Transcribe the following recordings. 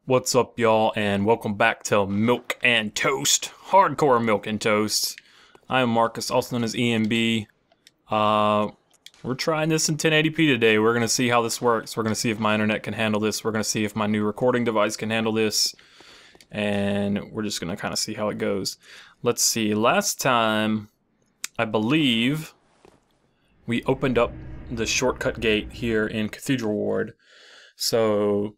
What's up, y'all, and welcome back to Milk and Toast. Hardcore Milk and Toast. I am Marcus, also known as EMB. We're trying this in 1080p today. We're gonna see how this works. We're gonna see if my internet can handle this. We're gonna see if my new recording device can handle this. And we're just gonna kind of see how it goes. Let's see, last time, I believe, we opened up the shortcut gate here in Cathedral Ward. So...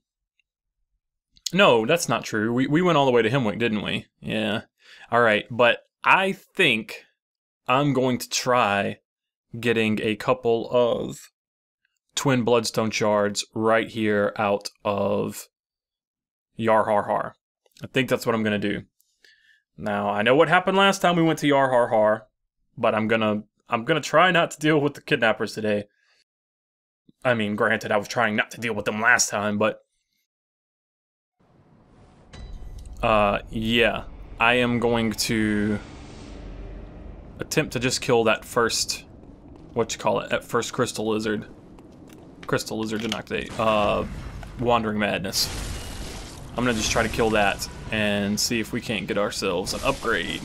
no, that's not true. We went all the way to Hemwick, didn't we? Yeah. Alright, but I think I'm going to try getting a couple of twin bloodstone shards right here out of Yarharhar. I think that's what I'm going to do. Now, I know what happened last time we went to Yarharhar, but I'm gonna try not to deal with the kidnappers today. I mean, granted, I was trying not to deal with them last time, but... yeah. I am going to attempt to just kill that first, that first crystal lizard. Crystal lizard Genoctate. Wandering Madness. I'm gonna just try to kill that and see if we can't get ourselves an upgrade.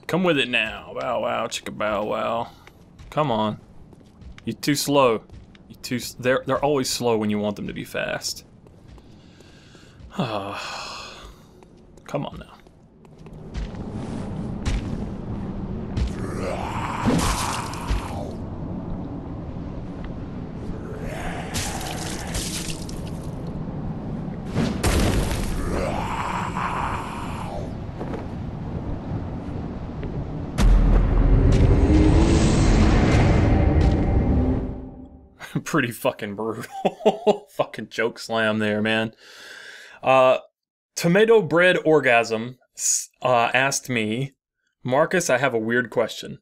Come with it now. Bow wow, chicka bow wow. Come on. You're too slow. They're always slow when you want them to be fast. Come on now. Pretty fucking brutal. Fucking joke slam there, man. Tomato Bread Orgasm asked me, Marcus, I have a weird question.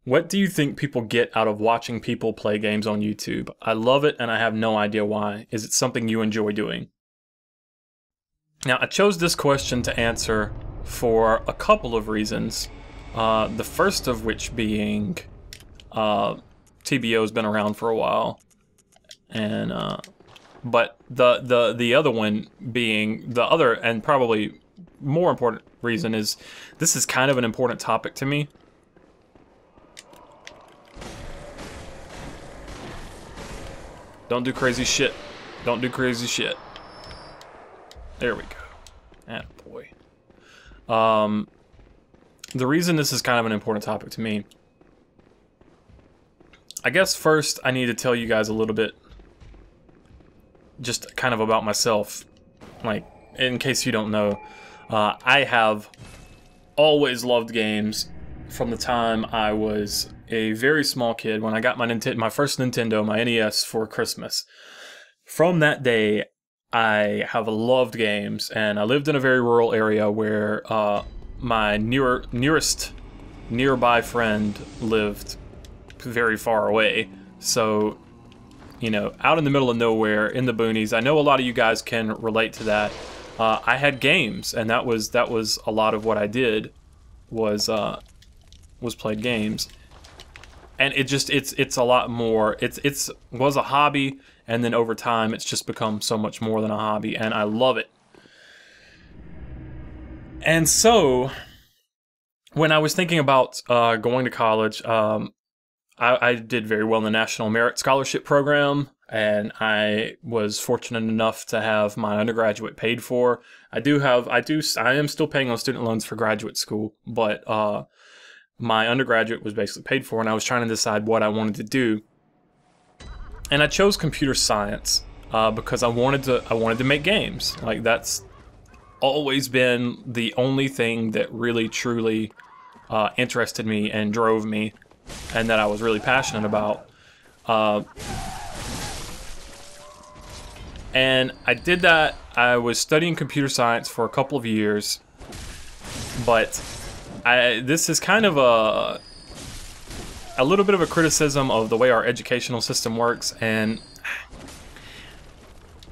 What do you think people get out of watching people play games on YouTube? I love it and I have no idea why. Is it something you enjoy doing? Now, I chose this question to answer for a couple of reasons. The first of which being TBO's been around for a while. And, but the other one being, the other and probably more important reason is this is kind of an important topic to me. Don't do crazy shit. Don't do crazy shit. There we go. Attaboy. The reason this is kind of an important topic to me, I guess first I need to tell you guys a little bit just kind of about myself, like, in case you don't know. I have always loved games from the time I was a very small kid when I got my first Nintendo, my NES, for Christmas. From that day, I have loved games, and I lived in a very rural area where my nearest nearby friend lived very far away. So, you know, out in the middle of nowhere, in the boonies. I know a lot of you guys can relate to that. I had games, and that was a lot of what I did, was played games. And it's a lot more. It was a hobby, and then over time, it's just become so much more than a hobby, and I love it. And so, when I was thinking about going to college, I did very well in the National Merit Scholarship Program, and I was fortunate enough to have my undergraduate paid for. I am still paying on student loans for graduate school, but my undergraduate was basically paid for, and I was trying to decide what I wanted to do. And I chose computer science because I wanted to make games. Like, that's always been the only thing that really truly interested me and drove me, and that I was really passionate about. And I did that. I was studying computer science for a couple of years, but this is kind of a little bit of a criticism of the way our educational system works, and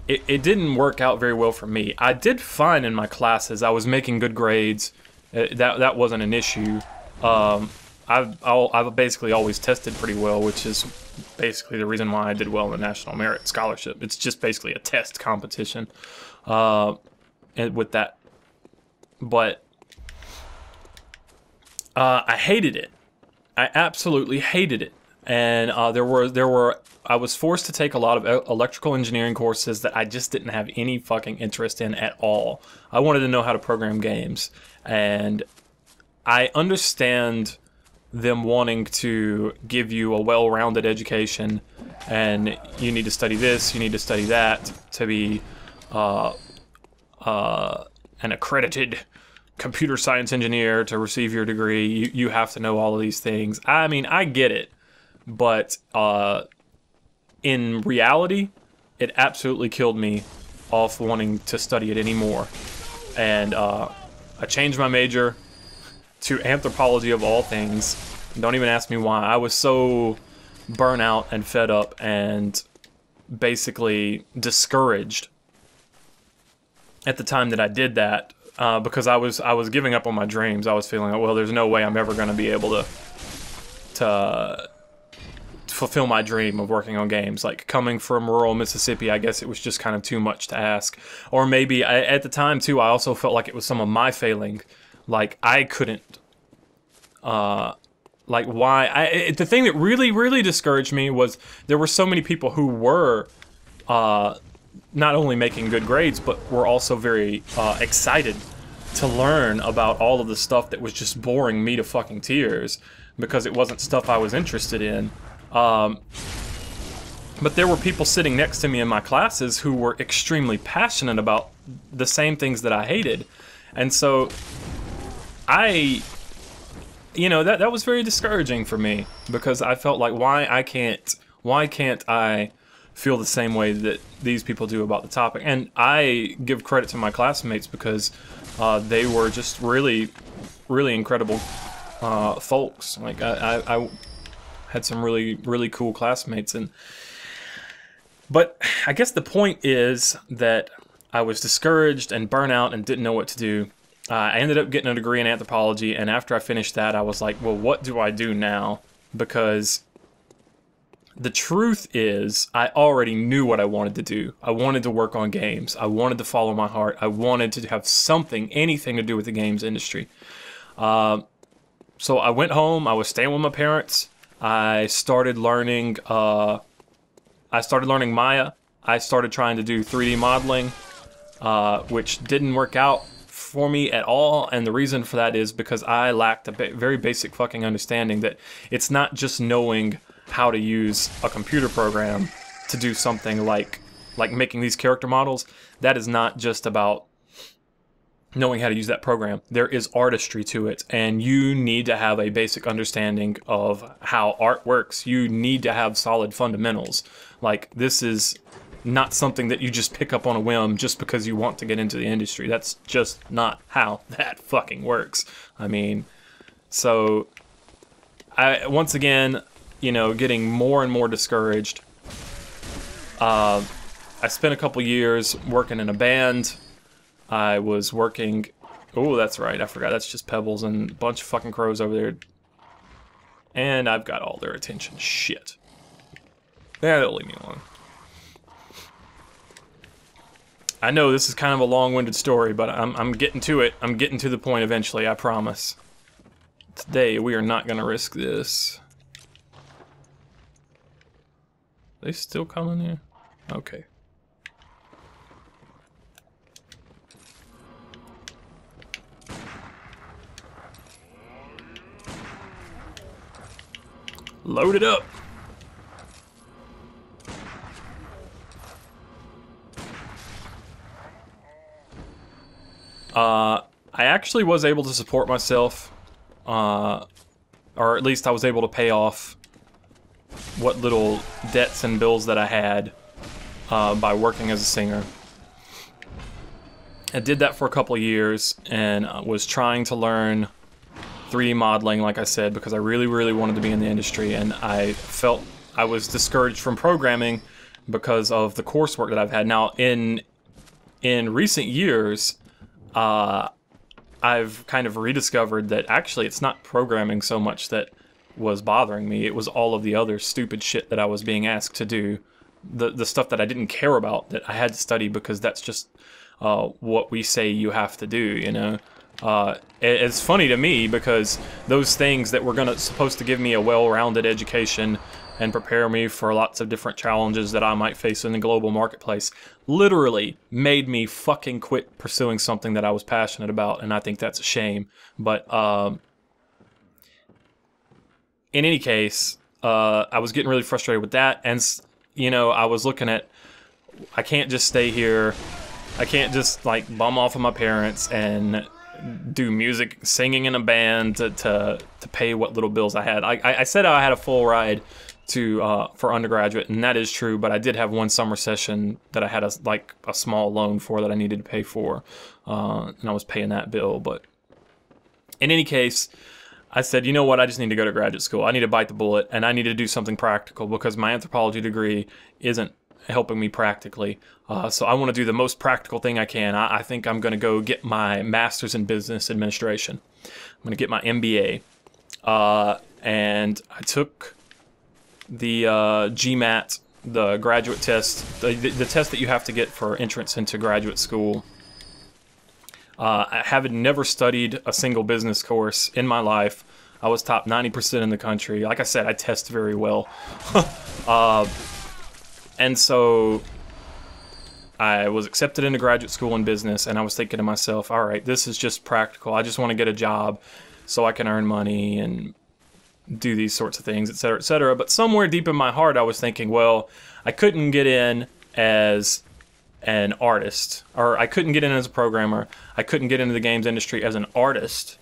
it didn't work out very well for me. I did fine in my classes. I was making good grades. That wasn't an issue. I've basically always tested pretty well, which is basically the reason why I did well in the National Merit Scholarship. It's just basically a test competition, and with that. But I hated it. I absolutely hated it. And I was forced to take a lot of electrical engineering courses that I just didn't have any fucking interest in at all. I wanted to know how to program games, and I understand them wanting to give you a well-rounded education, and you need to study this, you need to study that to be an accredited computer science engineer to receive your degree. You have to know all of these things. I mean, I get it, but in reality, it absolutely killed me off wanting to study it anymore. And I changed my major to anthropology of all things. Don't even ask me why. I was so burnt out and fed up and basically discouraged at the time that I did that, because I was giving up on my dreams. I was feeling like, well, there's no way I'm ever going to be able to fulfill my dream of working on games. Like, coming from rural Mississippi, I guess it was just kind of too much to ask. Or maybe, at the time too, I also felt like it was some of my failing. Like, I couldn't, like, why? The thing that really, really discouraged me was there were so many people who were not only making good grades, but were also very excited to learn about all of the stuff that was just boring me to fucking tears, because it wasn't stuff I was interested in. But there were people sitting next to me in my classes who were extremely passionate about the same things that I hated. And so you know, that was very discouraging for me, because I felt like, why can't I feel the same way that these people do about the topic? And I give credit to my classmates, because they were just really, really incredible folks. Like, I had some really, really cool classmates. But I guess the point is that I was discouraged and burnt out and didn't know what to do. I ended up getting a degree in anthropology, and after I finished that, I was like, well, what do I do now? Because the truth is, I already knew what I wanted to do. I wanted to work on games. I wanted to follow my heart. I wanted to have something, anything to do with the games industry. So I went home. I was staying with my parents. I started learning Maya. I started trying to do 3D modeling, which didn't work out for me at all. And the reason for that is because I lacked a very basic fucking understanding that it's not just knowing how to use a computer program to do something like making these character models. That is not just about knowing how to use that program. There is artistry to it, and you need to have a basic understanding of how art works. You need to have solid fundamentals. Like, this is not something that you just pick up on a whim just because you want to get into the industry. That's just not how that fucking works. I mean, so once again, you know, getting more and more discouraged. I spent a couple years working in a band. I was working... Oh, that's right, I forgot. That's just Pebbles and a bunch of fucking crows over there. And I've got all their attention. Shit. Yeah, they'll leave me alone. I know this is kind of a long-winded story, but I'm getting to it. I'm getting to the point eventually, I promise. Today, we are not going to risk this. Are they still coming here? Okay. Load it up. I actually was able to support myself, or at least I was able to pay off what little debts and bills that I had by working as a singer. I did that for a couple of years, and was trying to learn 3D modeling, like I said, because I really, really wanted to be in the industry, and I felt I was discouraged from programming because of the coursework that I've had. Now, in recent years, I've kind of rediscovered that actually it's not programming so much that was bothering me. It was all of the other stupid shit that I was being asked to do. The stuff that I didn't care about that I had to study because that's just what we say you have to do, you know? It's funny to me because those things that were supposed to give me a well-rounded education and prepare me for lots of different challenges that I might face in the global marketplace literally made me fucking quit pursuing something that I was passionate about, and I think that's a shame. But in any case, I was getting really frustrated with that, and you know, I was looking at, I can't just stay here, I can't just like bum off of my parents and do music, singing in a band to pay what little bills I had. I said I had a full ride to for undergraduate, and that is true, but I did have one summer session that I had a small loan for that I needed to pay for, and I was paying that bill. But in any case, I said, you know what, I just need to go to graduate school. I need to bite the bullet, and I need to do something practical because my anthropology degree isn't helping me practically. So I want to do the most practical thing I can. I think I'm going to go get my master's in business administration. I'm going to get my MBA. And I took the GMAT, the graduate test, the test that you have to get for entrance into graduate school. I haven't never studied a single business course in my life. I was top 90% in the country. Like I said, I test very well. And so I was accepted into graduate school in business, and I was thinking to myself, all right, this is just practical. I just want to get a job so I can earn money and do these sorts of things, etc., etc. But somewhere deep in my heart, I was thinking, well, I couldn't get in as an artist, or I couldn't get in as a programmer. I couldn't get into the games industry as an artist.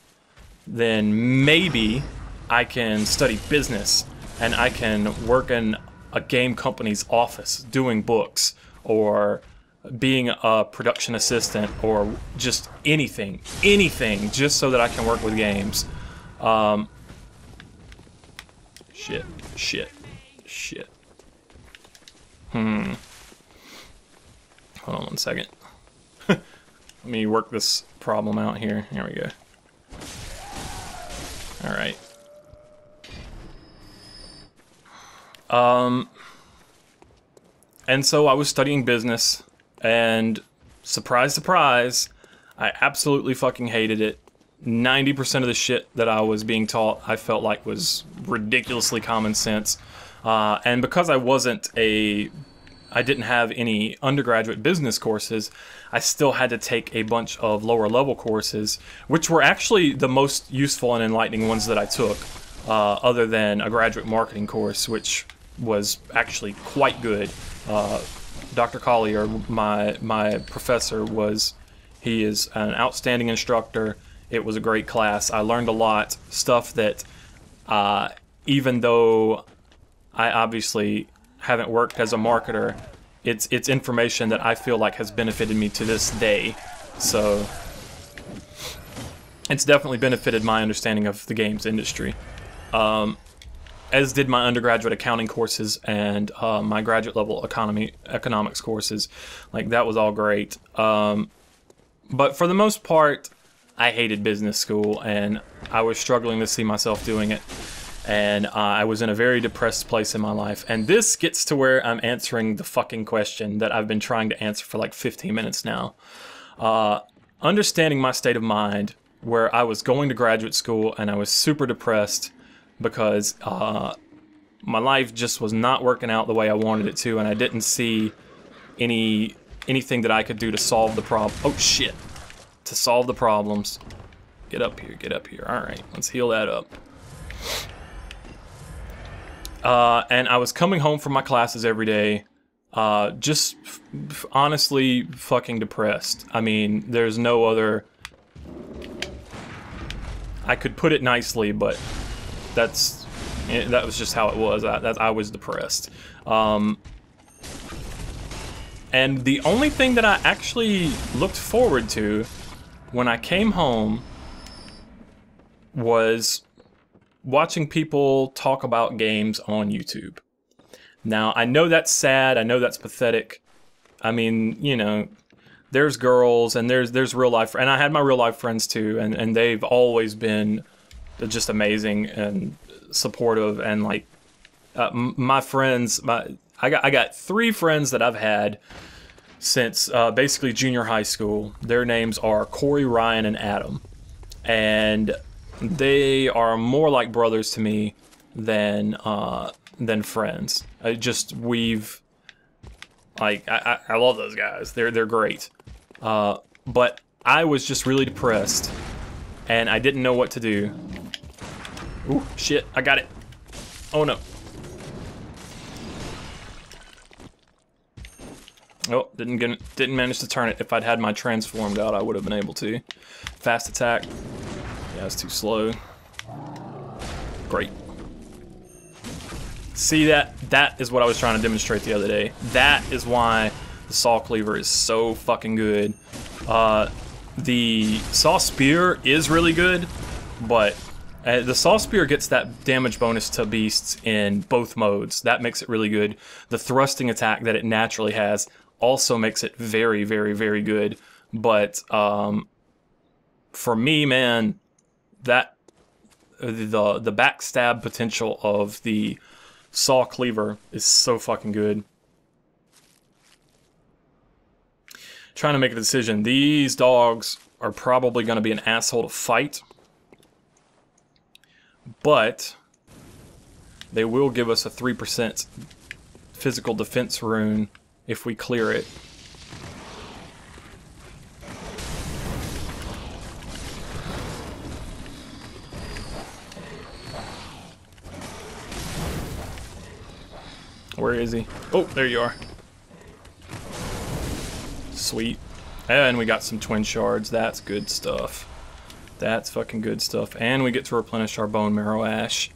Then maybe I can study business, and I can work in a game company's office doing books, or being a production assistant, or just anything, just so that I can work with games. Shit. Hold on one second. Let me work this problem out here. Here we go. Alright. And so I was studying business, and surprise, surprise, I absolutely fucking hated it. 90% of the shit that I was being taught I felt like was ridiculously common sense. And because I didn't have any undergraduate business courses, I still had to take a bunch of lower level courses, which were actually the most useful and enlightening ones that I took, other than a graduate marketing course, which was actually quite good. Dr. Collier, my professor, he is an outstanding instructor. It was a great class. I learned a lot, stuff that even though I obviously haven't worked as a marketer, it's information that I feel like has benefited me to this day. So it's definitely benefited my understanding of the games industry. As did my undergraduate accounting courses and my graduate level economics courses. Like, that was all great. But for the most part, I hated business school, and I was struggling to see myself doing it. And I was in a very depressed place in my life. And this gets to where I'm answering the fucking question that I've been trying to answer for like 15 minutes now. Understanding my state of mind, where I was going to graduate school and I was super depressed because my life just was not working out the way I wanted it to, and I didn't see anything that I could do to solve the problem. Oh shit. To solve the problems. Get up here, get up here. Alright, let's heal that up. And I was coming home from my classes every day, just honestly fucking depressed. I mean, there's no other... I could put it nicely, but that was just how it was. I was depressed. And the only thing that I actually looked forward to when I came home was watching people talk about games on YouTube. Now, I know that's sad, I know that's pathetic. I mean, you know, there's girls and there's real life, and I had my real life friends too, and they've always been just amazing and supportive, and like my friends, I got 3 friends that I've had since basically junior high school. Their names are Corey, Ryan, and Adam, and they are more like brothers to me than friends. I love those guys. They're great. But I was just really depressed, and I didn't know what to do. Ooh, shit! I got it. Oh no. Oh, didn't manage to turn it. If I'd had my transformed out, I would have been able to. Fast attack. Yeah, it's too slow. Great. See that? That is what I was trying to demonstrate the other day. That is why the saw cleaver is so fucking good. The saw spear is really good, but the saw spear gets that damage bonus to beasts in both modes. That makes it really good. The thrusting attack that it naturally has also makes it very, very, very good. But for me, man, that the backstab potential of the saw cleaver is so fucking good. Trying to make a decision. These dogs are probably going to be an asshole to fight, but they will give us a 3% physical defense rune if we clear it. Where is he? Oh, there you are. Sweet. And we got some twin shards. That's good stuff. That's fucking good stuff. And we get to replenish our bone marrow ash.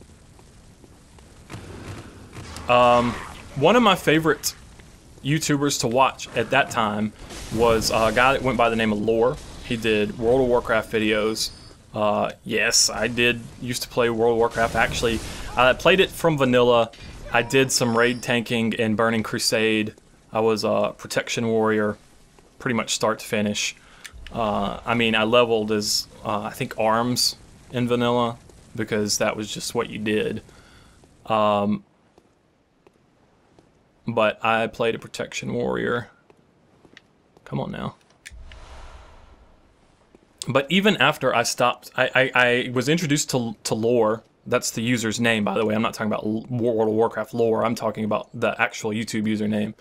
One of my favorite YouTubers to watch at that time was a guy that went by the name of Lore. He did World of Warcraft videos. Yes, I used to play World of Warcraft. Actually, I played it from vanilla. I did some raid tanking in Burning Crusade. I was a protection warrior, pretty much start to finish. I mean, I leveled as, I think, arms in vanilla, because that was just what you did. But I played a protection warrior. Come on now. But even after I stopped, I was introduced to Lore. That's the user's name, by the way. I'm not talking about World of Warcraft lore. I'm talking about the actual YouTube username.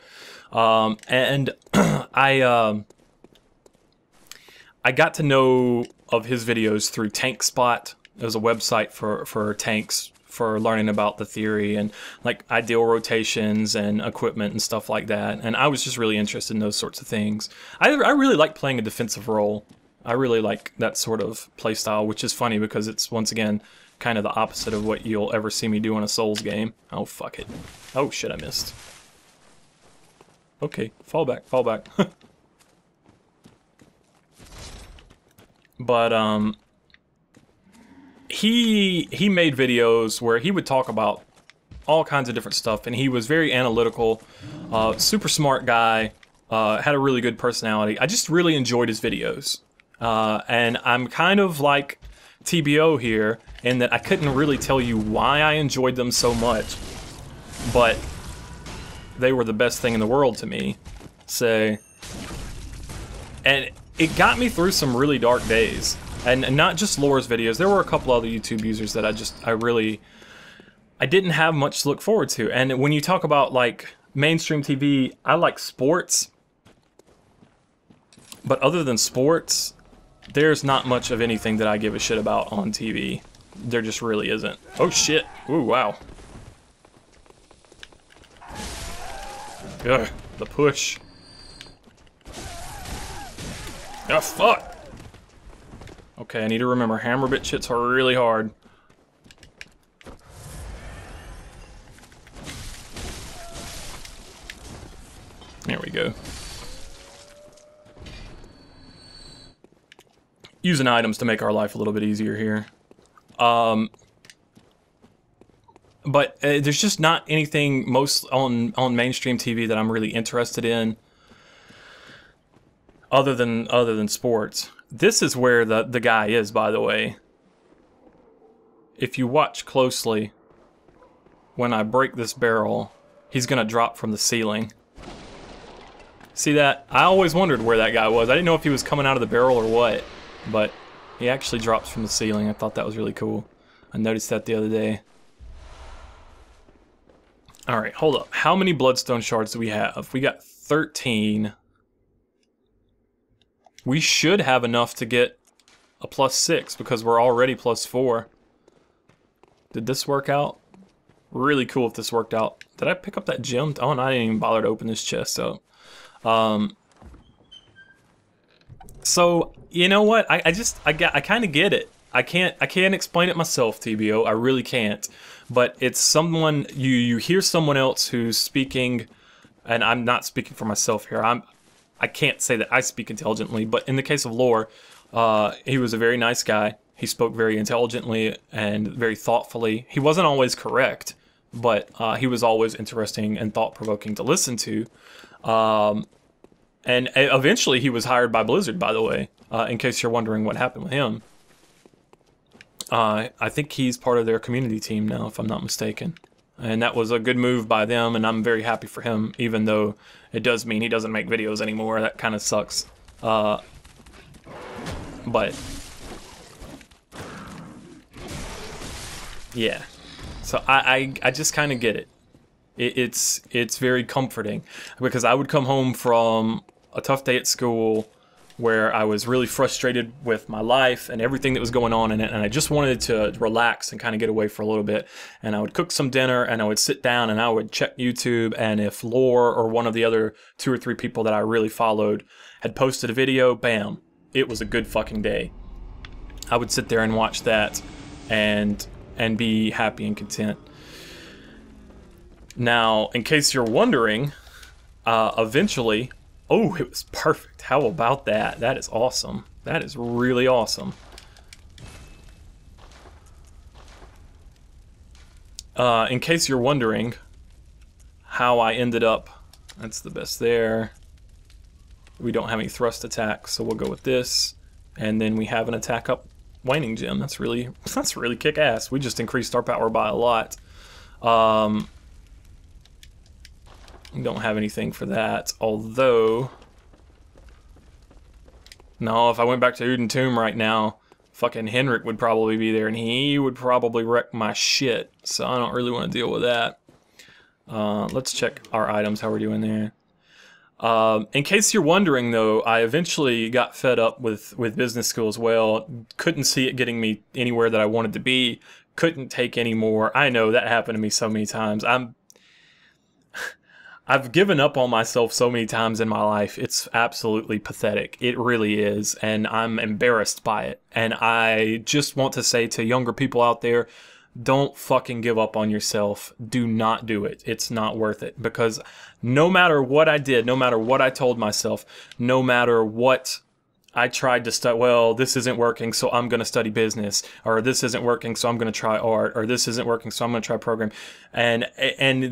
And I got to know of his videos through Tank Spot. It was a website for tanks, for learning about the theory and like ideal rotations and equipment and stuff like that. And I was just really interested in those sorts of things. I really like playing a defensive role. I really like that sort of playstyle, which is funny because it's, once again, kind of the opposite of what you'll ever see me do in a Souls game. Oh, fuck it. Oh, shit, I missed. Okay, fall back, fall back. But, he made videos where he would talk about all kinds of different stuff, and he was very analytical, super smart guy, had a really good personality. I just really enjoyed his videos. And I'm kind of like TBO here, in that I couldn't really tell you why I enjoyed them so much, but they were the best thing in the world to me. So, and it got me through some really dark days. And not just Lore's videos, there were a couple other YouTube users that I didn't have much to look forward to. And when you talk about like mainstream TV, I like sports, but other than sports, there's not much of anything that I give a shit about on TV. There just really isn't. Oh shit. Ooh, wow. Ugh, the push. Oh, fuck. Okay, I need to remember, hammer bit shits are really hard. There we go. Using items to make our life a little bit easier here. But there's just not anything on mainstream TV that I'm really interested in. other than sports. This is where the guy is, by the way. If you watch closely, when I break this barrel, he's gonna drop from the ceiling. See that? I always wondered where that guy was. I didn't know if he was coming out of the barrel or what, but he actually drops from the ceiling. I thought that was really cool. I noticed that the other day. Alright, hold up. How many bloodstone shards do we have? We got 13. We should have enough to get a +6 because we're already +4. Did this work out? Really cool if this worked out. Did I pick up that gem? Oh, no, I didn't even bother to open this chest up. So, you know what? I kind of get it. I can't explain it myself, TBO. I really can't. But it's someone, you hear someone else who's speaking, and I'm not speaking for myself here. I can't say that I speak intelligently, but in the case of Lore, he was a very nice guy. He spoke very intelligently and very thoughtfully. He wasn't always correct, but he was always interesting and thought-provoking to listen to. And eventually he was hired by Blizzard, by the way, in case you're wondering what happened with him. I think he's part of their community team now, if I'm not mistaken. And that was a good move by them, and I'm very happy for him, even though it does mean he doesn't make videos anymore. That kind of sucks. But yeah. So I just kind of get it. It's very comforting, because I would come home from a tough day at school where I was really frustrated with my life and everything that was going on in it, and I just wanted to relax and kind of get away for a little bit. And I would cook some dinner, and I would sit down and I would check YouTube, and if Lore or one of the other 2 or 3 people that I really followed had posted a video, bam, it was a good fucking day. I would sit there and watch that and be happy and content. Now, in case you're wondering, eventually... Oh, it was perfect. How about that? That is awesome. That is really awesome. In case you're wondering how I ended up... That's the best there. We don't have any thrust attacks, so we'll go with this. And then we have an attack up waning gem. That's really kick-ass. We just increased our power by a lot. We don't have anything for that, although... No, if I went back to Uden Tomb right now, fucking Henrik would probably be there, and he would probably wreck my shit, so I don't really want to deal with that. Let's check our items, how we're doing there. In case you're wondering, though, I eventually got fed up with business school as well. Couldn't see it getting me anywhere that I wanted to be. Couldn't take any more. I know that happened to me so many times. I've given up on myself so many times in my life. It's absolutely pathetic. It really is. And I'm embarrassed by it. And I just want to say to younger people out there, don't fucking give up on yourself. Do not do it. It's not worth it. Because no matter what I did, no matter what I told myself, no matter what I tried to study, well, this isn't working, so I'm going to study business, or this isn't working, so I'm going to try art, or this isn't working, so I'm going to try program. And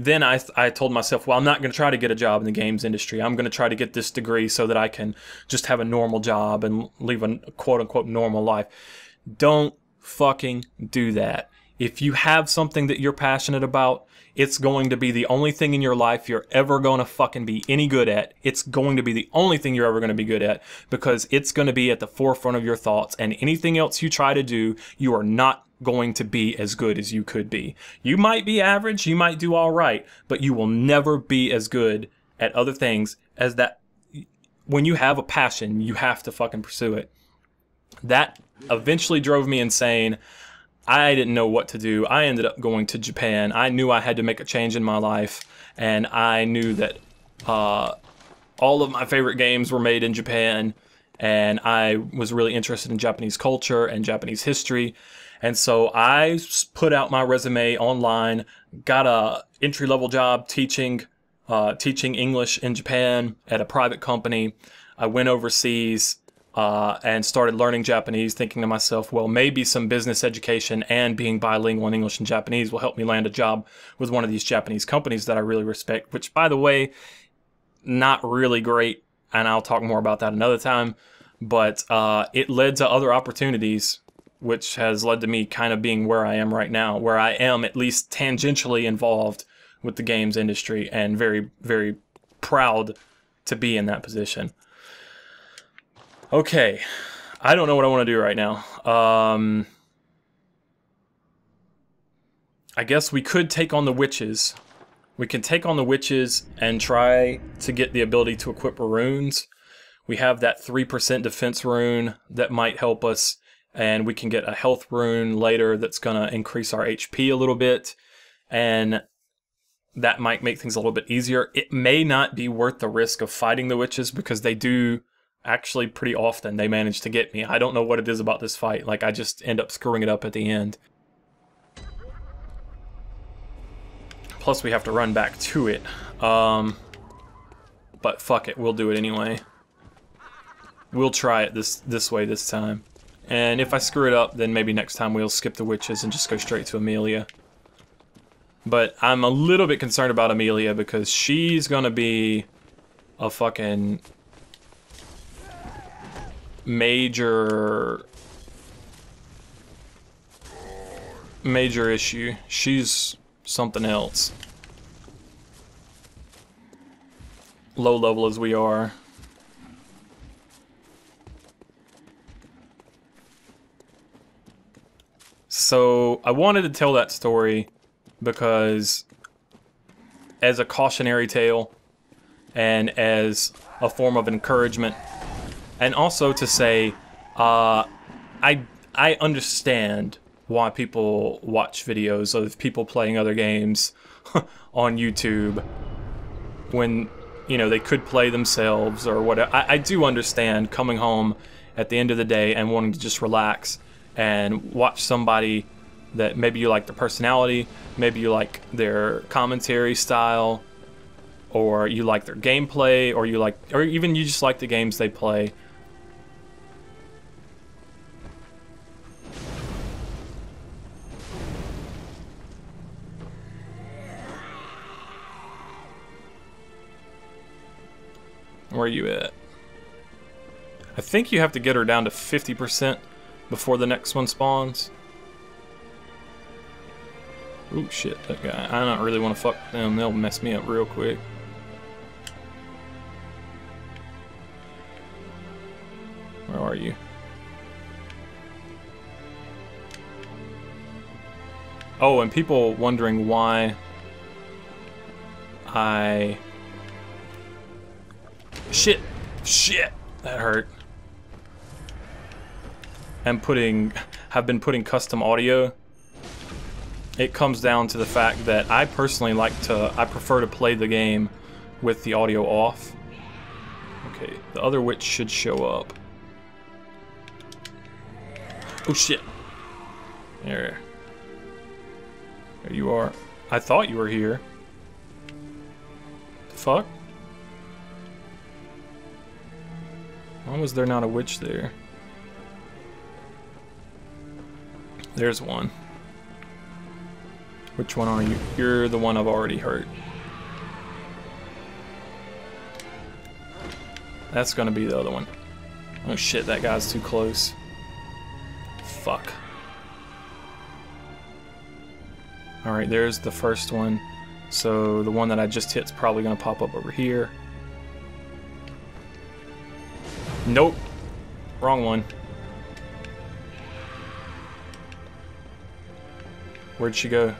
then I told myself, well, I'm not going to try to get a job in the games industry. I'm going to try to get this degree so that I can just have a normal job and live a quote-unquote normal life. Don't fucking do that. If you have something that you're passionate about, it's going to be the only thing in your life you're ever going to fucking be any good at. It's going to be the only thing you're ever going to be good at, because it's going to be at the forefront of your thoughts, and anything else you try to do, you are not going to be as good as you could be. You might be average, you might do all right, but you will never be as good at other things as that. When you have a passion, you have to fucking pursue it. That eventually drove me insane. I didn't know what to do. I ended up going to Japan. I knew I had to make a change in my life, and I knew that all of my favorite games were made in Japan, and I was really interested in Japanese culture and Japanese history. And so I put out my resume online, got a entry-level job teaching English in Japan at a private company. I went overseas and started learning Japanese, thinking to myself, well, maybe some business education and being bilingual in English and Japanese will help me land a job with one of these Japanese companies that I really respect, which, by the way, not really great. and I'll talk more about that another time. But it led to other opportunities, which has led to me kind of being where I am right now, where I am at least tangentially involved with the games industry, and very, very proud to be in that position. Okay, I don't know what I want to do right now. I guess we could take on the witches. We can take on the witches and try to get the ability to equip runes. We have that 3% defense rune that might help us, and we can get a health rune later that's going to increase our HP a little bit, and that might make things a little bit easier. It may not be worth the risk of fighting the witches, because they do actually pretty often they manage to get me. I don't know what it is about this fight. Like, I just end up screwing it up at the end. Plus, we have to run back to it. But fuck it, we'll do it anyway. We'll try it this way this time. And if I screw it up, then maybe next time we'll skip the witches and just go straight to Amelia. But I'm a little bit concerned about Amelia, because she's gonna be a fucking major issue. She's something else. Low level as we are. So I wanted to tell that story because, as a cautionary tale and as a form of encouragement, and also to say I understand why people watch videos of people playing other games on YouTube when, you know, they could play themselves or whatever. I do understand coming home at the end of the day and wanting to just relax and watch somebody that maybe you like their personality, maybe you like their commentary style, or you like their gameplay, or even you just like the games they play. Where are you at? I think you have to get her down to 50% before the next one spawns. Ooh, shit, that guy. I don't really want to fuck them. They'll mess me up real quick. Where are you? Oh, and people wondering why I... Shit! Shit! That hurt. And have been putting custom audio. It comes down to the fact that I personally I prefer to play the game with the audio off. Okay, the other witch should show up. Oh shit. There you are. I thought you were here. The fuck? Why was there not a witch there? There's one. Which one are you? You're the one I've already hurt. That's gonna be the other one. Oh shit, that guy's too close. Fuck. Alright, there's the first one. So the one that I just hit's probably gonna pop up over here. Nope. Wrong one. Where'd she go?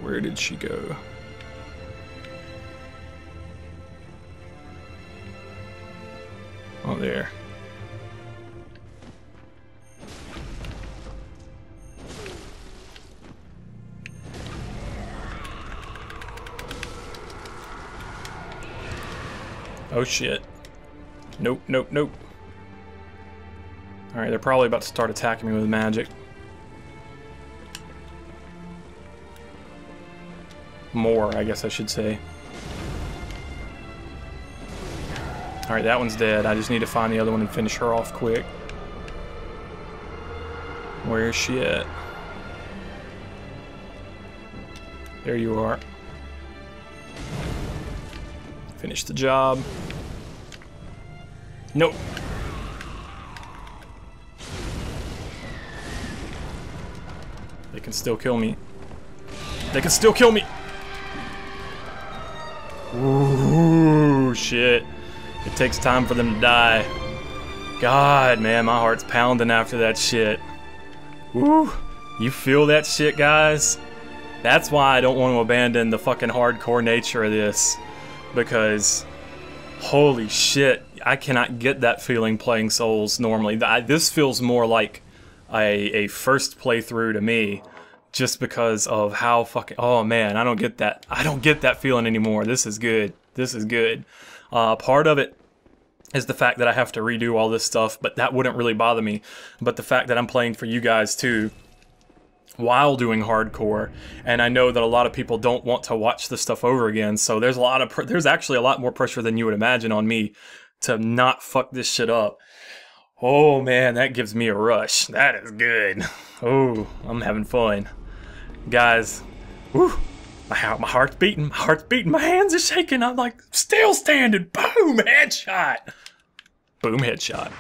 Where did she go? Oh, there. Oh shit. Nope, nope, nope. Alright, they're probably about to start attacking me with magic. More, I guess I should say. Alright, that one's dead. I just need to find the other one and finish her off quick. Where is she at? There you are. Finish the job. Nope. They can still kill me. They can still kill me! Ooh, shit. It takes time for them to die. God, man, my heart's pounding after that shit. Woo! You feel that shit, guys? That's why I don't want to abandon the fucking hardcore nature of this. Because, holy shit, I cannot get that feeling playing Souls normally. This feels more like a first playthrough to me. Just because of how fucking... Oh, man, I don't get that. I don't get that feeling anymore. This is good. This is good. Part of it is the fact that I have to redo all this stuff, but that wouldn't really bother me. But the fact that I'm playing for you guys, too, while doing hardcore, and I know that a lot of people don't want to watch this stuff over again, so there's there's actually a lot more pressure than you would imagine on me to not fuck this shit up. Oh, man, that gives me a rush. That is good. Oh, I'm having fun. Guys, woo, my heart's beating, my hands are shaking, I'm like, still standing, boom, headshot. Boom, headshot.